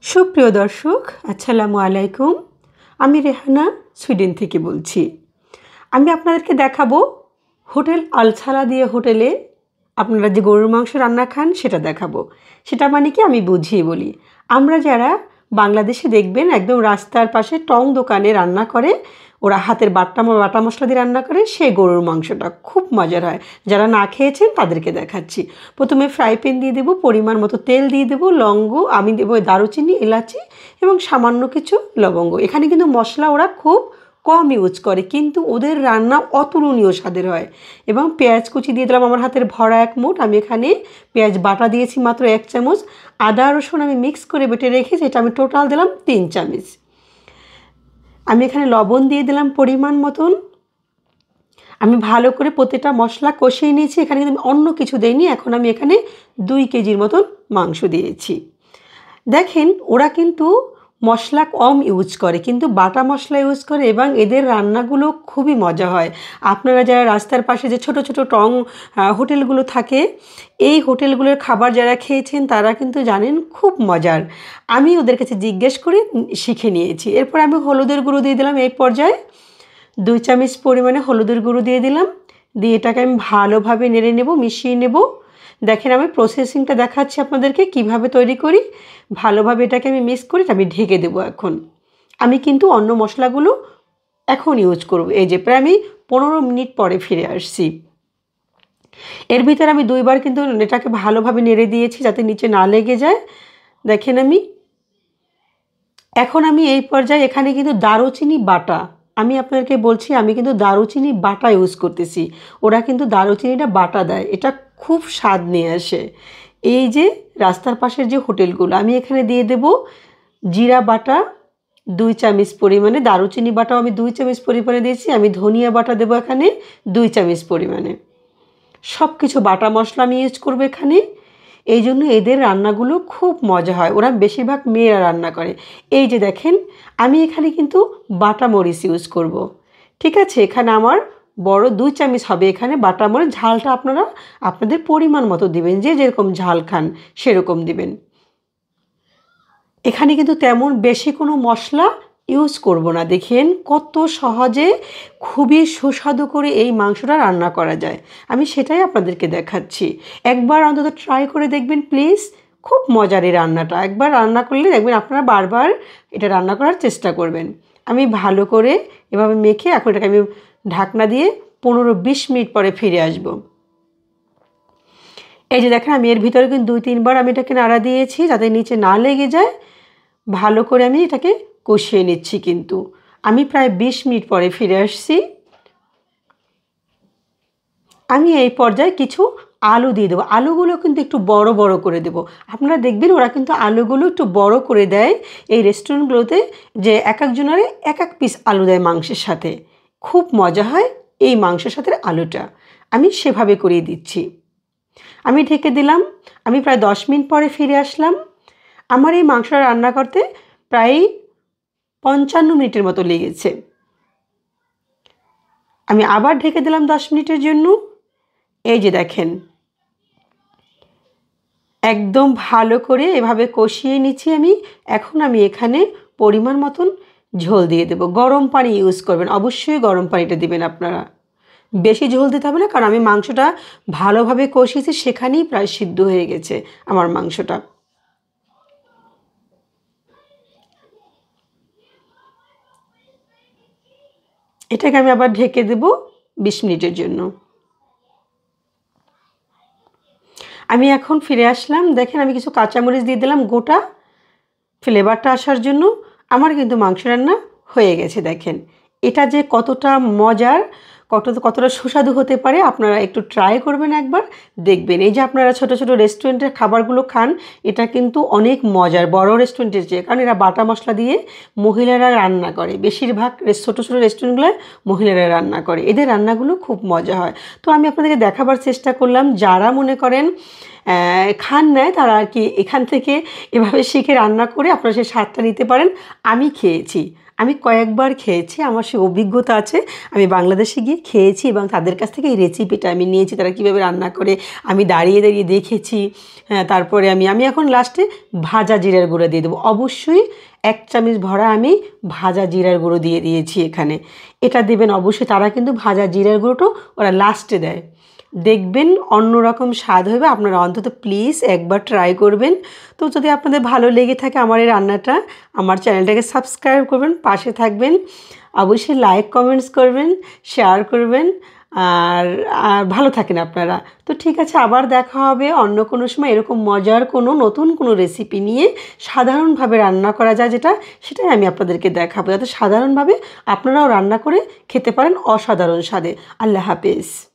সুপ্রিয় দর্শক, আসসালামু আলাইকুম। আমি রেহানা সুইডেন থেকে বলছি। আমি আপনাদেরকে দেখাবো হোটেল আলছালা দিয়ে হোটেলে আপনারা যে গরুর মাংস রান্না খান সেটা দেখাবো। সেটা মানে কি আমি বুঝিয়ে বলি। আমরা যারা বাংলাদেশে দেখবেন একদম রাস্তার পাশে টং দোকানে রান্না করে, ওরা হাতের বাটা মশলা দিয়ে রান্না করে, সেই গরুর মাংসটা খুব মজার হয়। যারা না খেয়েছেন তাদেরকে দেখাচ্ছি। প্রথমে ফ্রাই প্যান দিয়ে দেবো, পরিমাণ মতো তেল দিয়ে দেবো, লবঙ্গ আমি দেবো, দারুচিনি, এলাচি এবং সামান্য কিছু লবঙ্গ। এখানে কিন্তু মশলা ওরা খুব কম ইউজ করে, কিন্তু ওদের রান্না অতুলনীয় স্বাদের হয়। এবং পেঁয়াজ কুচি দিয়ে দিলাম আমার হাতের ভরা এক মুঠ। আমি এখানে পেঁয়াজ বাটা দিয়েছি মাত্র 1 চামচ। আদা রসুন আমি মিক্স করে বেটে রেখেছি, এটা আমি টোটাল দিলাম 3 চামচ। আমি এখানে লবণ দিয়ে দিলাম পরিমাণ মতন। আমি ভালো করে প্রতিটা মশলা কষিয়ে নিয়েছি। এখানে কিন্তু আমি অন্য কিছু দিইনি। এখন আমি এখানে 2 কেজির মতন মাংস দিয়েছি। দেখেন ওরা কিন্তু মশলা কম ইউজ করে, কিন্তু বাটা মশলা ইউজ করে এবং এদের রান্নাগুলো খুবই মজা হয়। আপনারা যারা রাস্তার পাশে যে ছোট ছোট টং হোটেলগুলো থাকে, এই হোটেলগুলোর খাবার যারা খেয়েছেন তারা কিন্তু জানেন খুব মজার। আমি ওদের কাছে জিজ্ঞেস করে শিখে নিয়েছি। এরপর আমি হলুদের গুঁড়ো দিয়ে দিলাম। এই পর্যায়ে 2 চামচ পরিমাণে হলুদের গুঁড়ো দিয়ে দিলাম। দিয়ে এটাকে আমি ভালোভাবে নেড়ে নেব, মিশিয়ে নেব। দেখেন আমি প্রসেসিংটা দেখাচ্ছি আপনাদেরকে কিভাবে তৈরি করি। ভালোভাবে এটাকে আমি মিক্স করে আমি ঢেকে দেবো। এখন আমি কিন্তু অন্য মশলাগুলো এখন ইউজ করব। এই যে প্রায় আমি 15 মিনিট পরে ফিরে আসছি। এর ভিতরে আমি 2 বার কিন্তু এটাকে ভালোভাবে নেড়ে দিয়েছি যাতে নিচে না লেগে যায়। দেখেন এখন আমি এই পর্যায়ে এখানে কিন্তু দারুচিনি বাটা, আমি আপনাদেরকে বলছি আমি কিন্তু দারুচিনি বাটা ইউজ করতেছি। ওরা কিন্তু দারুচিনিটা বাটা দেয়, এটা খুব স্বাদ নিয়ে আসে। এই যে রাস্তার পাশের যে হোটেলগুলো, আমি এখানে দিয়ে দেব জিরা বাটা 2 চামচ পরিমাণে, দারুচিনি বাটাও আমি 2 চামচ পরিমাণে দিয়েছি। আমি ধনিয়া বাটা দেবো এখানে 2 চামচ পরিমাণে। সব কিছু বাটা মশলা আমি ইউজ করবো এখানে। এই জন্য এদের রান্নাগুলো খুব মজা হয়। ওরা বেশিরভাগ মেয়েরা রান্না করে। এই যে দেখেন আমি এখানে কিন্তু বাটা মরিচ ইউজ করব। ঠিক আছে, এখানে আমার বড় 2 চামচ হবে এখানে বাটা মরিচ। ঝালটা আপনারা আপনাদের পরিমাণ মতো দিবেন, যে যেরকম ঝাল খান সেরকম দিবেন। এখানে কিন্তু তেমন বেশি কোনো মশলা ইউজ করব না। দেখেন কত সহজে খুবই সুস্বাদু করে এই মাংসটা রান্না করা যায়। আমি সেটাই আপনাদেরকে দেখাচ্ছি। একবার অন্তত ট্রাই করে দেখবেন প্লিজ। খুব মজার এই রান্নাটা। একবার রান্না করলে দেখবেন আপনারা বারবার এটা রান্না করার চেষ্টা করবেন। আমি ভালো করে এভাবে মেখে এখন এটাকে আমি ঢাকনা দিয়ে 15-20 মিনিট পরে ফিরে আসব। এই যে দেখেন আমি এর ভিতরে কিন্তু 2-3 বার আমি এটাকে নাড়া দিয়েছি যাতে নিচে না লেগে যায়। ভালো করে আমি এটাকে কষিয়ে নিচ্ছি। কিন্তু আমি প্রায় 20 মিনিট পরে ফিরে আসছি। আমি এই পর্যায়ে কিছু আলু দিয়ে দেবো। আলুগুলো কিন্তু একটু বড় বড় করে দেবো। আপনারা দেখবেন ওরা কিন্তু আলুগুলো একটু বড় করে দেয় এই রেস্টুরেন্টগুলোতে, যে এক একজনের এক এক পিস আলু দেয় মাংসের সাথে। খুব মজা হয় এই মাংসের সাথে আলুটা। আমি সেভাবে করিয়ে দিচ্ছি। আমি ঢেকে দিলাম। আমি প্রায় 10 মিনিট পরে ফিরে আসলাম। আমার এই মাংসটা রান্না করতে প্রায় 55 মিনিটের মতো লেগেছে। আমি আবার ঢেকে দিলাম 10 মিনিটের জন্য। এই যে দেখেন একদম ভালো করে এভাবে কষিয়ে নিচ্ছি আমি। এখন আমি এখানে পরিমাণ মতন ঝোল দিয়ে দেবো। গরম পানি ইউজ করবেন, অবশ্যই গরম পানিটা দিবেন আপনারা। বেশি ঝোল দিতে হবে না, কারণ আমি মাংসটা ভালোভাবে কষিয়েছি, সেখানেই প্রায় সিদ্ধ হয়ে গেছে আমার মাংসটা। এটাকে আমি আবার ঢেকে দেব 20 মিনিটের জন্য। আমি এখন ফিরে আসলাম। দেখেন আমি কিছু কাঁচামরিচ দিয়ে দিলাম গোটা, ফ্লেভারটা আসার জন্য। আমার কিন্তু মাংস রান্না হয়ে গেছে। দেখেন এটা যে কতটা মজার, কতটা সুস্বাদু হতে পারে আপনারা একটু ট্রাই করবেন একবার, দেখবেন। এই যে আপনারা ছোট ছোট রেস্টুরেন্টের খাবারগুলো খান, এটা কিন্তু অনেক মজার বড় রেস্টুরেন্টের চেয়ে, কারণ এরা বাটা মশলা দিয়ে মহিলারা রান্না করে। বেশিরভাগ ছোট ছোট রেস্টুরেন্টগুলোয় মহিলারা রান্না করে। এদের রান্নাগুলো খুব মজা হয়। তো আমি আপনাদেরকে দেখাবার চেষ্টা করলাম। যারা মনে করেন খান নেয় তারা আর কি এখান থেকে এভাবে শিখে রান্না করে আপনারা সেই স্বাদটা নিতে পারেন। আমি খেয়েছি, আমি কয়েকবার খেয়েছি, আমার সে অভিজ্ঞতা আছে। আমি বাংলাদেশে গিয়ে খেয়েছি এবং তাদের কাছ থেকে এই রেসিপিটা আমি নিয়েছি, তারা কীভাবে রান্না করে আমি দাঁড়িয়ে দাঁড়িয়ে দেখেছি। হ্যাঁ, তারপরে আমি এখন লাস্টে ভাজা জিরার গুঁড়ো দিয়ে দেবো। অবশ্যই 1 চামচ ভরা আমি ভাজা জিরার গুঁড়ো দিয়ে দিয়েছি এখানে। এটা দেবেন অবশ্যই, তারা কিন্তু ভাজা জিরার গুঁড়োটাও ওরা লাস্টে দেয়। দেখবেন অন্যরকম স্বাদ হবে, আপনারা অন্তত প্লিজ একবার ট্রাই করবেন। তো যদি আপনাদের ভালো লেগে থাকে আমার এই রান্নাটা, আমার চ্যানেলটাকে সাবস্ক্রাইব করবেন, পাশে থাকবেন, অবশ্যই লাইক কমেন্টস করবেন, শেয়ার করবেন। আর ভালো থাকেন আপনারা। তো ঠিক আছে, আবার দেখা হবে অন্য কোনো সময় এরকম মজার কোনো নতুন কোনো রেসিপি নিয়ে। সাধারণভাবে রান্না করা যায় যেটা, সেটাই আমি আপনাদেরকে দেখাবো, যাতে সাধারণভাবে আপনারাও রান্না করে খেতে পারেন অসাধারণ স্বাদে। আল্লাহ হাফেজ।